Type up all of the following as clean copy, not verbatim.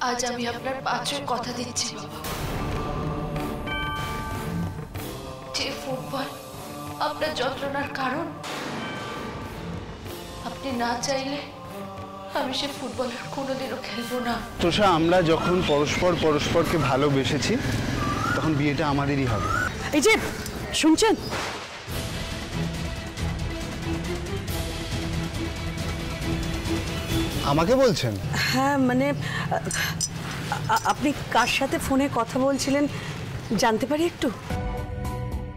আজ আমি আপনার পাঁচের কথা দিচ্ছি বাবা, যে ফুটবল আপনার যন্ত্রণার কারণ, আপনি না চাইলে আমি সে ফুটবল কোনোদিনও খেলবো না। তোষা, আমরা যখন পরস্পরকে ভালোবেসেছি তখন বিয়েটা আমাদেরই হবে। এই যে শুনছেন, আমাকে বলছেন? হ্যাঁ মানে আপনি কার সাথে ফোনে কথা বলছিলেন জানতে পারি একটু?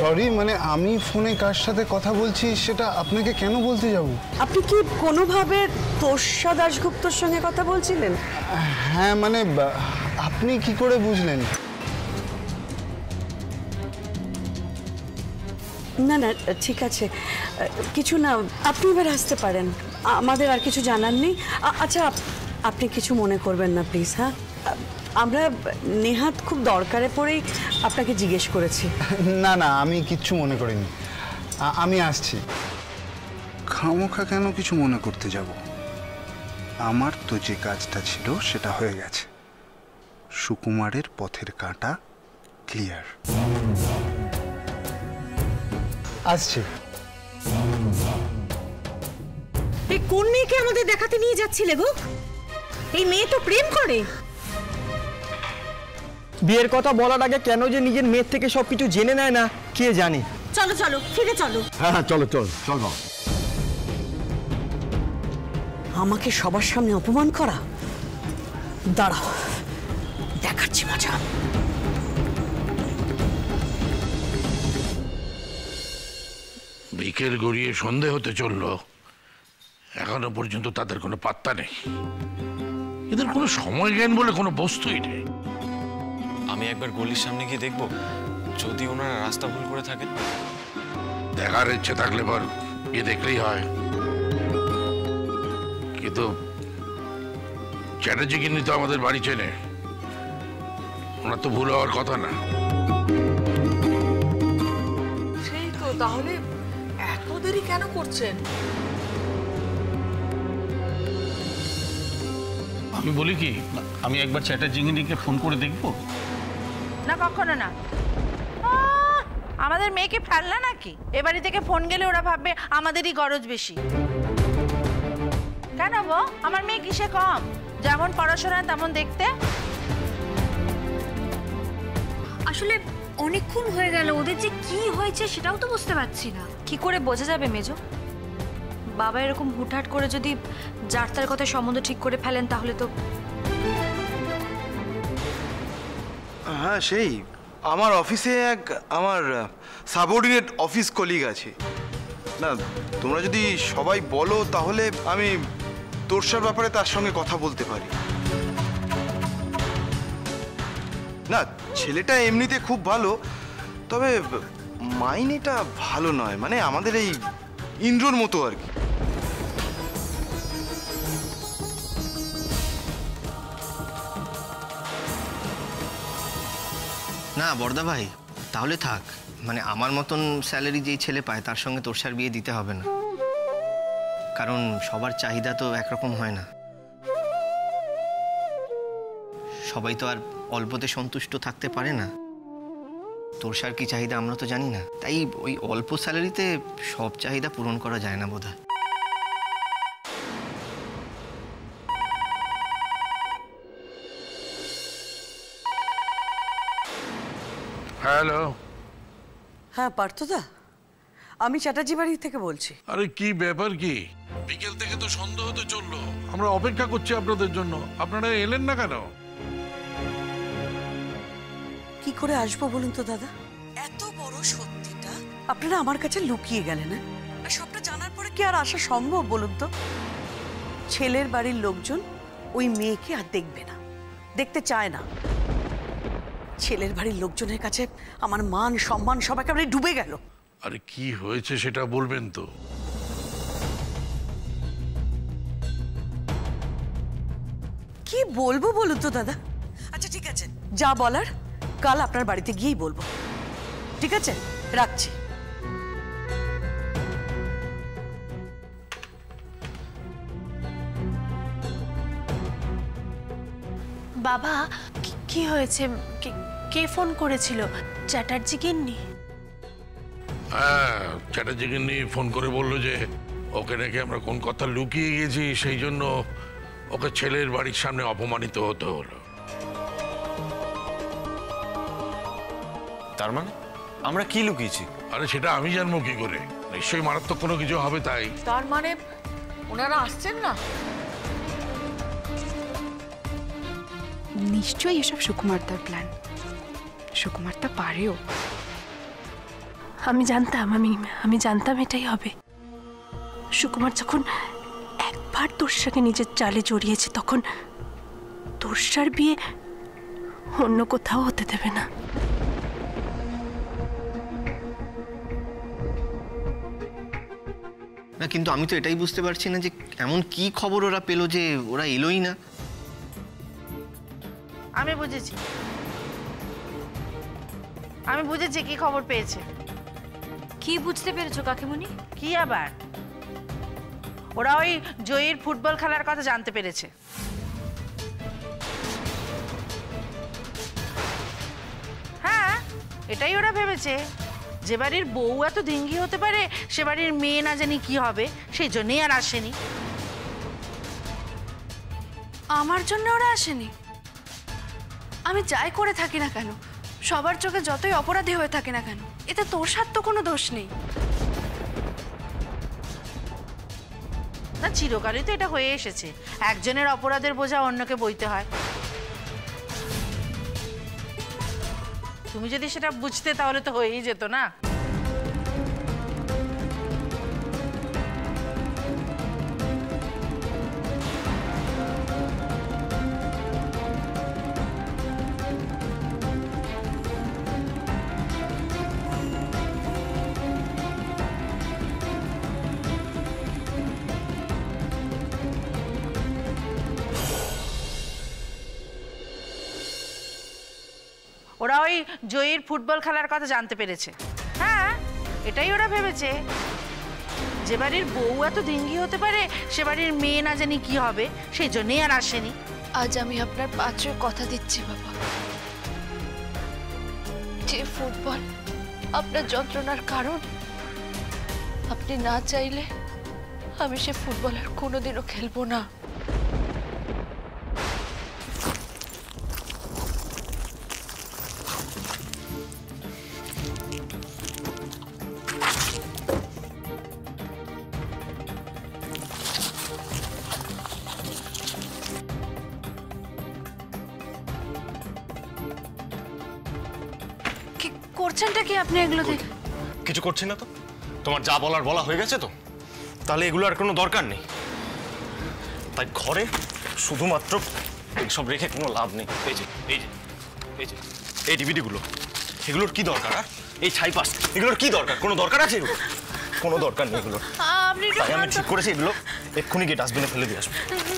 সরি, মানে আমি ফোনে কার সাথে কথা বলছি সেটা আপনাকে কেন বলতে যাব? আপনি কি কোনোভাবে তোষা দাশগুপ্তর সঙ্গে কথা বলছিলেন? হ্যাঁ মানে আপনি কি করে বুঝলেন? না না ঠিক আছে, কিছু না, আপনি এবার আসতে পারেন, আমাদের আর কিছু জানার নেই। আচ্ছা আপনি কিছু মনে করবেন না প্লিজ। হ্যাঁ, আমরা নেহাত খুব দরকারে পড়েই আপনাকে জিজ্ঞেস করেছি। না না, আমি কিচ্ছু মনে করিনি, আমি আসছি। খামোখা কেন কিছু মনে করতে যাব? আমার তো যে কাজটা ছিল সেটা হয়ে গেছে। সুকুমারের পথের কাঁটা ক্লিয়ার। আসছি। এই কোন মেয়েকে আমাদের দেখাতে নিয়ে যাচ্ছিলে গো? এই মেয়ে তো প্রেম করে। বিয়ের কথা বলার আগে কেন যে নিজের মেয়ের থেকে সবকিছু জেনে নেয় না কে জানে। চলো চলো ফিরে চলো। হ্যাঁ চলো চলো চলো। আমাকে সবার সামনে অপমান করা, দাঁড়াও দেখাচ্ছি মজা। বিকেল গড়িয়ে সন্ধে হতে চললো, এখনো পর্যন্ত তাদের কোনো পাত্তা নেই। এদের কোনো সময় জ্ঞান বলে কোনো বস্তুই নেই। আমি একবার গলির সামনে গিয়ে দেখবো, যদি ওনারা রাস্তা ভুল করে থাকেন। দেখার ইচ্ছে থাকলে পর গিয়ে দেখলেই হয়, কিন্তু চ্যাটার্জি কিন্তু তো আমাদের বাড়ি চেনে, ওনার তো ভুল হওয়ার কথা না। সেই তো, তাহলে এত দেরি কেন করছেন? আমি বলি কি, আমি একবার চ্যাটার্জিকে ফোন করে দেখবো? না কখনো না, আমাদের মেয়েকে ফেললা নাকি? এ বাড়ি থেকে ফোন গেলে ওরা ভাববে আমাদেরই গরজ বেশি। কেন গো, আমার মেয়ে কিসে কম? যেমন পড়াশোনা তেমন দেখতে। আসলে অনেকক্ষণ হয়ে গেল, ওদের যে কি হয়েছে সেটাও তো বুঝতে পারছি না। কি করে বোঝা যাবে মেজো? বাবা এরকম হুটহাট করে যদি যার তার কথা সম্বন্ধ ঠিক করে ফেলেন তাহলে তো। হ্যাঁ, সেই আমার অফিসে আমার সাবঅর্ডিনেট অফিস কলিগ আছে না। তোমরা যদি সবাই বলো তাহলে আমি তোরসার ব্যাপারে তার সঙ্গে কথা বলতে পারি। না, ছেলেটা এমনিতে খুব ভালো, তবে মাইনেটা ভালো নয়, মানে আমাদের এই ইন্দ্রর মতো আর কি। না বড়দা ভাই, তাহলে থাক, মানে আমার মতন স্যালারি যেই ছেলে পায় তার সঙ্গে তোরসার বিয়ে দিতে হবে না, কারণ সবার চাহিদা তো একরকম হয় না। সবাই তো আর অল্পতে সন্তুষ্ট থাকতে পারে না। তোরসার কি চাহিদা আমরা তো জানি না, তাই ওই অল্প স্যালারিতে সব চাহিদা পূরণ করা যায় না বোধহয়। হ্যালো। হ্যাঁ পার্থদা, আমি চ্যাটার্জি বাড়ি থেকে বলছি। আরে কি ব্যাপার কি? বিকেল থেকে তো সন্ধ্যা হতে চললো, আমরা অপেক্ষা করছি আপনাদের জন্য, আপনারা এলেন না কেন? কি করে আসবো বলুন তো দাদা? এত বড় সত্যিটা আপনারা আমার কাছে লুকিয়ে গেলেন, আর সবটা জানার পরে কি আর আসা সম্ভব বলুন তো? ছেলের বাড়ির লোকজন ওই মেয়েকে আর দেখবে না, দেখতে চায় না। ছেলের বাড়ির লোকজনের কাছে আমার মান সম্মান সব একেবারে ডুবে গেল। আরে কি হয়েছে সেটা বলবেন তো? কি বলবো বলুন তো দাদা? আচ্ছা ঠিক আছে, যা বলার কাল আপনার বাড়িতে গিয়েই বলবো, ঠিক আছে? রাখছি। বাবা কি হয়েছে? কে ফোন করেছিল? চ্যাটার্জি গিন্নি? হ্যাঁ, চ্যাটার্জি গিন্নি ফোন করে বললো যে ওকে নাকি আমরা কোন কথা লুকিয়ে গেছি, সেই জন্য ওকে ছেলের বাড়ির সামনে অপমানিত হতে হলো। তার মানে আমরা কি লুকিয়েছি? আরে সেটা আমি জানবো কি করে? নিশ্চয়ই মারাত্মক কোনো কিছু হবে। তাই তার মানে ওনারা আসছেন না? নিশ্চয়ই এসব সুকুমারদার প্ল্যান। সুকুমারদা পারেও। আমি জানতাম এটাই হবে। সুকুমার যখন একবার তোর্ষাকে নিজের জালে জড়িয়েছে, তখন তোর্ষার বিয়ে অন্য কোথাও হতে দেবে না। না, কিন্তু আমি তো এটাই বুঝতে পারছি না যে এমন কি খবর ওরা পেলো যে ওরা এলোই না। আমি বুঝেছি কি খবর পেয়েছে। কি বুঝতে পেরেছো কাকিমণি? কি আবার? ওরা ওই জয়ীর ফুটবল খেলার কথা জানতে পেরেছে। হ্যাঁ, এটাই ওরা ভেবেছে, যে বাড়ির বউ এত ধিঙ্গি হতে পারে সে বাড়ির মেয়ে না জানি কি হবে, সেই জন্যই আর আসেনি। আমার জন্য ওরা আসেনি? আমি যাই করে থাকি না কেন, সবার চোখে যতই অপরাধী হয়ে থাকে না কেন, এতে তোর্ষার তো কোনো দোষ নেই। না, চিরকালই তো এটা হয়ে এসেছে, একজনের অপরাধের বোঝা অন্যকে বইতে হয়। তুমি যদি সেটা বুঝতে তাহলে তো হয়েই যেত না। ওরা ওই জয়ীর ফুটবল খেলার কথা জানতে পেরেছে। হ্যাঁ, এটাই ওরা ভেবেছে, যে বাড়ির বউ এত ধিঙ্গি হতে পারে সে বাড়ির মেয়ে না জানি কি হবে, সেই জন্যই আর আসেনি। আজ আমি আপনার পাত্রে কথা দিচ্ছি বাবা, যে ফুটবল আপনার যন্ত্রণার কারণ, আপনি না চাইলে আমি সে ফুটবল আর কোনোদিনও খেলবো না। করছেনটা কি আপনি এগুলো দেখে? কিছু করছি না তো। তোমার যা বলার বলা হয়ে গেছে তো, তাহলে এগুলো আর কোনো দরকার নেই। তাই ঘরে শুধুমাত্র এইসব রেখে কোনো লাভ নেই। এই যে এই ডিভিডিগুলো, এগুলোর কি দরকার? আর এই ছাইপাস, এগুলোর কি দরকার? কোনো দরকার আছে এগুলো? কোনো দরকার নেই এগুলোর। তাই আমি ঠিক করেছি এগুলো এক্ষুনি গিয়ে ডাস্টবিনে ফেলে দিয়ে আসবো।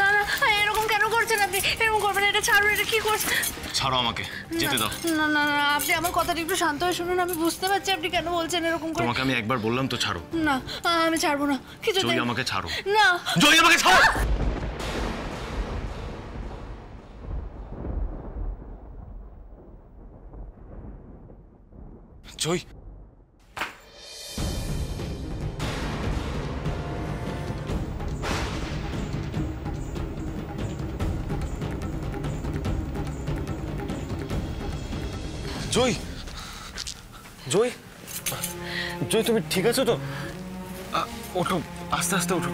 না না, এরকম কেন করছেন আপনি? এরকম করবেন, এটা ছাড়ুন, এটা কি করছেন? ছাড়ো আমাকে, যেতে দাও। না না না, আপনি আমার কথাটা একটু শান্ত হয়ে শুনুন। আমি বুঝতে পারছি আপনি কেন বলছেন এরকম করে। তোমাকে আমি একবার বললাম তো ছাড়ো। না, আমি ছাড়বো না। কিছু জয়ী, আমাকে ছাড়ো। না, জয়ী, আমাকে ছাড়ো। জয়ী, জয়ী, জয়ী, জয়ী, তুমি ঠিক আছো তো? ওঠো, আস্তে আস্তে ওঠো।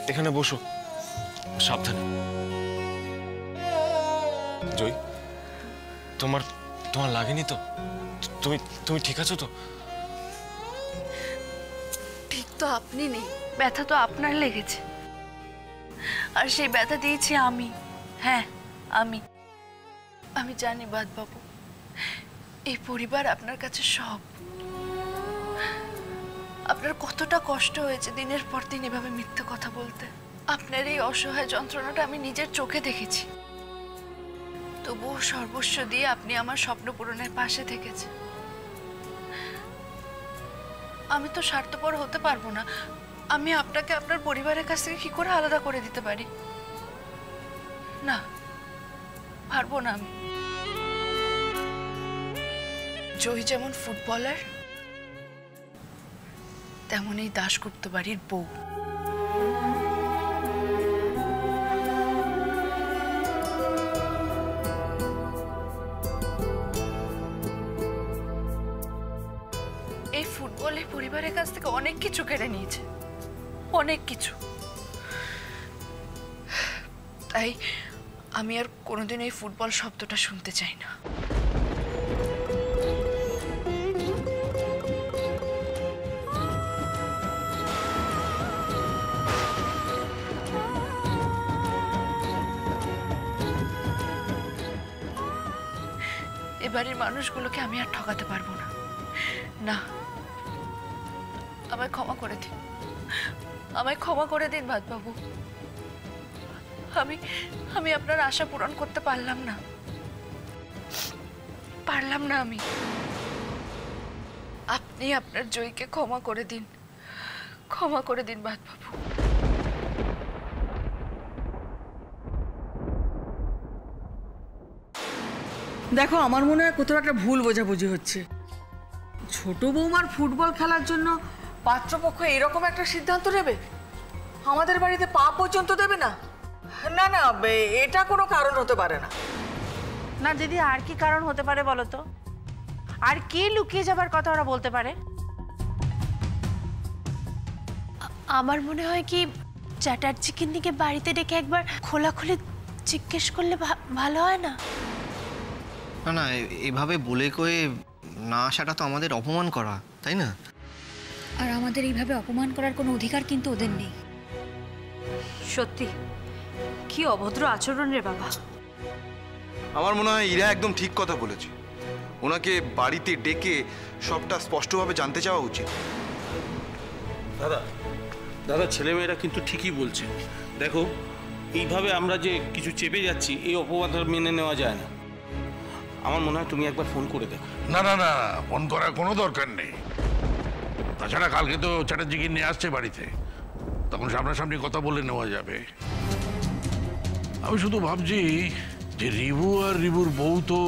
এখানে বসো, সাবধানে। জয়ী, তোমার লাগেনি তো? তুমি ঠিক আছো তো? ঠিক তো আপনি নেই, ব্যথা তো আপনার লেগেছে, আর সেই ব্যথা দিয়েছি আমি। হ্যাঁ, আমি জানি বাদবাবু, এই পরিবার আপনার কাছে সব। আপনার কতটা কষ্ট হয়েছে দিনের পর দিন এভাবে মিথ্যে কথা বলতে। আপনার এই অসহায় যন্ত্রণাটা আমি নিজের চোখে দেখেছি, তবুও সর্বস্ব দিয়ে আপনি আমার স্বপ্ন পূরণের পাশে থেকেছেন। আমি তো স্বার্থপর হতে পারবো না। আমি আপনাকে আপনার পরিবারের কাছ থেকে কি করে আলাদা করে দিতে পারি? না, পারবো না আমি। জয়ী যেমন ফুটবলার, তেমনই দাশগুপ্ত বাড়ির বউ। এই ফুটবল এই পরিবারের কাছ থেকে অনেক কিছু কেড়ে নিয়েছে, অনেক কিছু। তাই আমি আর কোনোদিন এই ফুটবল শব্দটা শুনতে চাই না। এবারের মানুষগুলোকে আমি আর ঠকাতে পারবো না। না, আমায় ক্ষমা করে দিন, আমায় ক্ষমা করে দিন বাবু। আমি আপনার আশা পূরণ করতে পারলাম না, আমি। আপনি আপনার জয়ীকে ক্ষমা করে দিন, ক্ষমা করে দিন বাবু। দেখো, আমার মনে হয় কোথাও একটা ভুল বোঝাবুঝি হচ্ছে। ছোট বৌমার ফুটবল খেলার জন্য পাত্রপক্ষ এরকম একটা সিদ্ধান্ত নেবে, আমাদের বাড়িতে পা পর্যন্ত দেবে না? না না, এটা কোনো কারণ হতে পারে না। না দিদি, আর কি কারণ হতে পারে বলো তো? আর কি লুকিয়ে যাবার কথা ওরা বলতে পারে? আমার মনে হয় কি চ্যাটার্জি কিন্নিকে বাড়িতে ডেকে একবার খোলাখুলি জিজ্ঞেস করলে ভালো হয় না? না না, এভাবে বলে কয়ে না আসাটা তো আমাদের অপমান করা, তাই না? আর আমাদের এইভাবে অপমান করার কোনো অধিকার কিন্তু ওদের নেই। সত্যি কি অভদ্র আচরণ রে বাবা। আমার মনে হয় ইরা একদম ঠিক কথা বলেছে। ওনাকে বাড়িতে ডেকে সবটা স্পষ্টভাবে জানতে চাওয়া উচিত। দাদা ছেলেমেয়েরা কিন্তু ঠিকই বলছে। দেখো, এইভাবে আমরা যে কিছু চেপে যাচ্ছি, এই অপবাদটা মেনে নেওয়া যায় না। আমার মনে হয় তুমি একবার ফোন করে দেখো। না না না, ফোন করার কোনো দরকার নেই। তাছাড়া কালকে তো চ্যাটার্জিকে নিয়ে আসছে বাড়িতে, তখন সামনাসামনি কথা বলে নেওয়া যাবে। আমি শুধু ভাবছি যে রিভু আর রিভুর বউ তো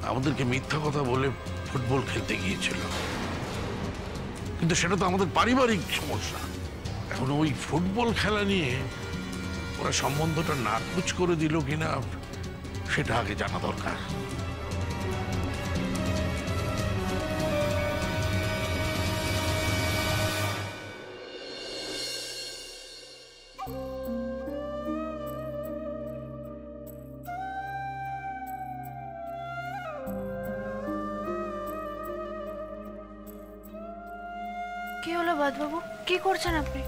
আমাদেরকে মিথ্যা কথা বলে ফুটবল খেলতে গিয়েছিল, কিন্তু সেটা তো আমাদের পারিবারিক সমস্যা। এখন ওই ফুটবল খেলা নিয়ে ওরা সম্বন্ধটা নাকচ করে দিল কিনা সেটা আগে জানা দরকার। কি হলো বাবু, কি করছেন আপনি?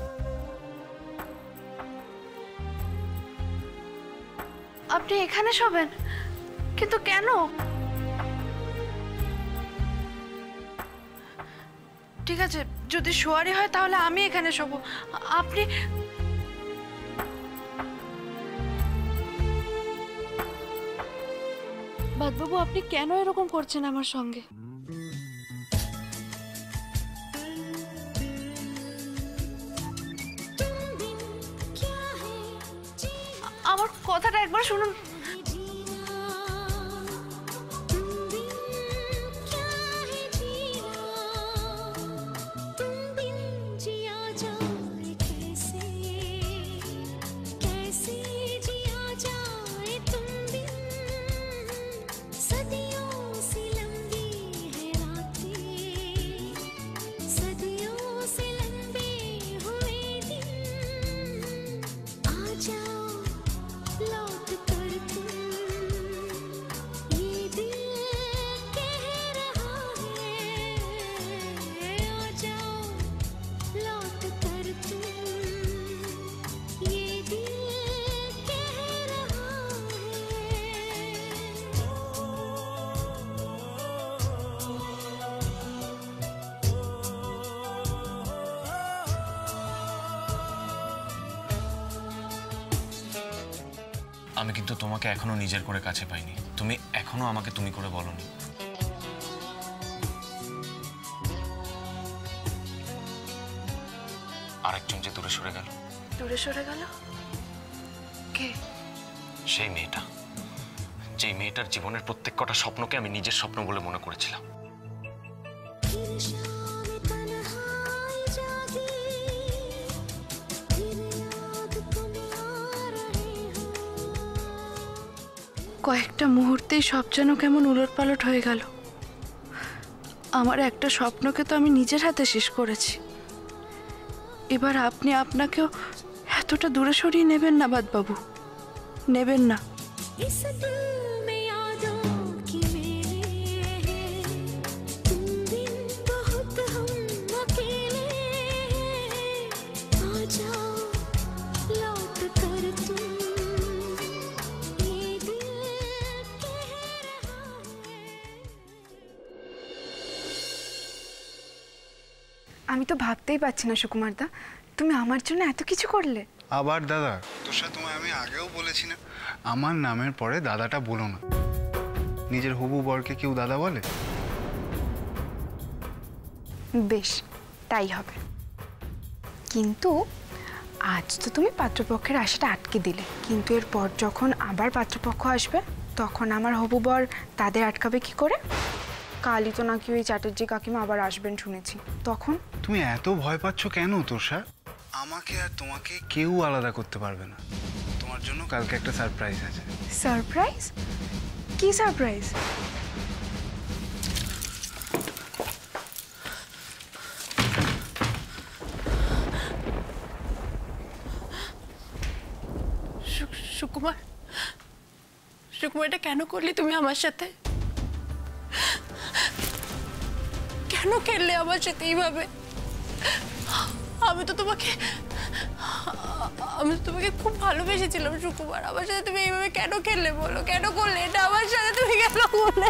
আপনি এখানে শোবেন? কিন্তু কেন? ঠিক আছে, যদি শোয়ারই হয় তাহলে আমি এখানে শোবো। আপনি বাবু, আপনি কেন এরকম করছেন আমার সঙ্গে? আমার কথাটা একবার শুনুন। আমি কিন্তু তোমাকে এখনো নিজের করে কাছে পাইনি। তুমি এখনো আমাকে তুমি করে বলোনি। আরেকজন যে দূরে সরে গেল। দূরে সরে গেল? কে? সেই মেয়েটা, যে মেয়েটার জীবনের প্রত্যেক কটা স্বপ্নকে আমি নিজের স্বপ্ন বলে মনে করেছিলাম। কয়েকটা মুহূর্তেই সব যেন কেমন উলটপালট হয়ে গেল। আমার একটা স্বপ্নকে তো আমি নিজের হাতে শেষ করেছি, এবার আপনি আপনাকেও এতটা দূরে সরিয়ে নেবেন না বাদবাবু, নেবেন না। আমি তো ভাবতেই পারছি না সুকুমার দা, তুমি আমার জন্য এত কিছু করলে। আবার দাদা? তোষা, তোমায় আমি আগেও বলেছি না আমার নামের পরে দাদাটা বলো না। নিজের হবু বরকে কেউ দাদা বলে? বেশ, তাই হবে। কিন্তু আজ তো তুমি পাত্রপক্ষের আশাটা আটকে দিলে, কিন্তু এরপর যখন আবার পাত্রপক্ষ আসবে তখন আমার হবু বর তাদের আটকাবে কি করে? কালই তো নাকি ওই চ্যাটার্জি কাকিমা আবার আসবেন শুনেছি, তখন? তুমি এত ভয় পাচ্ছ কেন তোষা? আমাকে আর তোমাকে কেউ আলাদা করতে পারবে না। তোমার জন্য কালকে একটা সারপ্রাইজ আছে। সারপ্রাইজ? কি সারপ্রাইজ? সুকুমার, সুকুমার, এটা কেন করলি তুমি আমার সাথে? কেন খেললে আমার সাথে এইভাবে? আমি তো তোমাকে খুব ভালোবেসেছিলাম সুকুমার। আমার সাথে তুমি এইভাবে কেন খেললে বলো? কেন করলে এটা আমার সাথে? তুমি কেন করলে?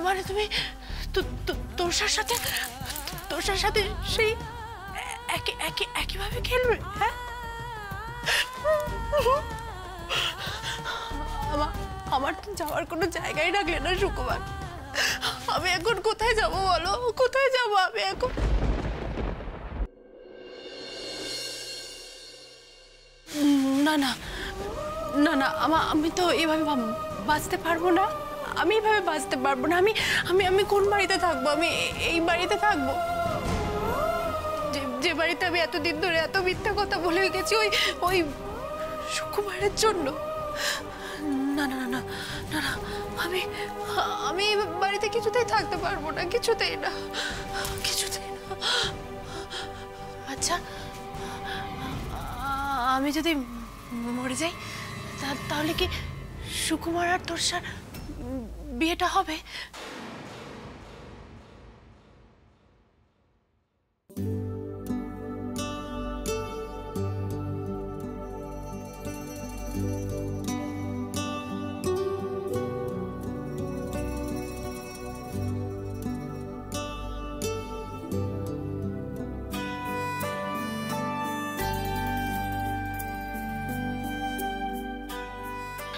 মানে তুমি তোর সাথে সেই একইভাবে খেলবে? হ্যাঁ, আমার তো যাওয়ার কোনো জায়গায় রাখলে না সুকুমার। আমি এখন কোথায় যাব বলো? কোথায় যাব আমি এখন? না না না না, আমি তো এভাবে বাঁচতে পারবো না। আমি এভাবে বাঁচতে পারবো না। আমি কোন বাড়িতে থাকবো? আমি এই বাড়িতে থাকবো যে বাড়িতে আমি এতদিন ধরে এত মিথ্যা কথা বলে গেছি ওই সুকুমারের জন্য। না না না না না, আমি এই বাড়িতে কিছুতেই থাকতে পারবো না, কিছুতেই না, কিছুতেই না। আচ্ছা, আমি যদি মরে যাই তাহলে কি সুকুমার আর তোরসার বিয়েটা হবে?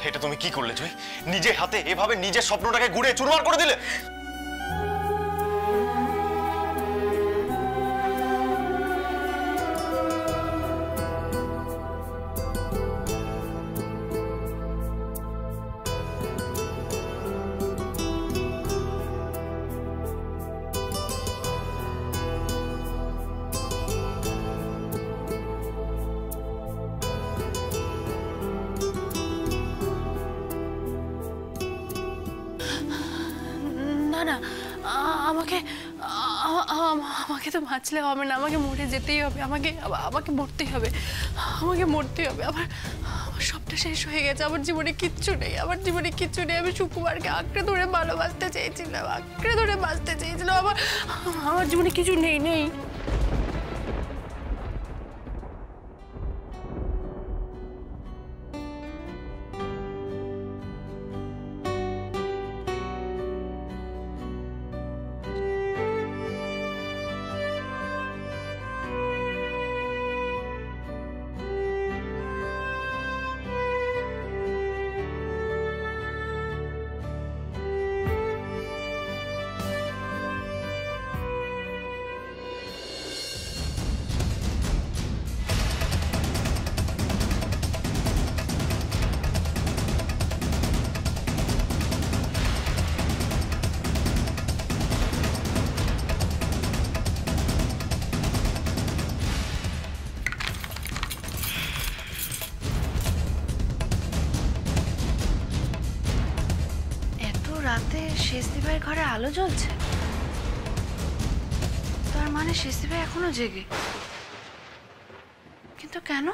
এটা তুমি কি করলে জয়? নিজের হাতে এভাবে নিজের স্বপ্নটাকে গুড়ে চুরমার করে দিলে। না, আমাকে তো বাঁচলে হবে না, আমাকে মরে যেতেই হবে। আমাকে মরতেই হবে, আমাকে মরতেই হবে। আমার সবটা শেষ হয়ে গেছে, আমার জীবনে কিচ্ছু নেই, আমার জীবনে কিচ্ছু নেই। আমি সুকুমারকে আঁকড়ে ধরে ভালোবাসতে চেয়েছিলাম, আঁকড়ে ধরে বাঁচতে চেয়েছিলাম। আমার জীবনে কিছু নেই। রাতে শেষদি ভাইয়ের ঘরে আলো জ্বলছে, তার মানে শেষদি ভাই এখনো জেগে। কিন্তু কেন?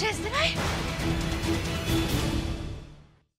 শেষদি ভাই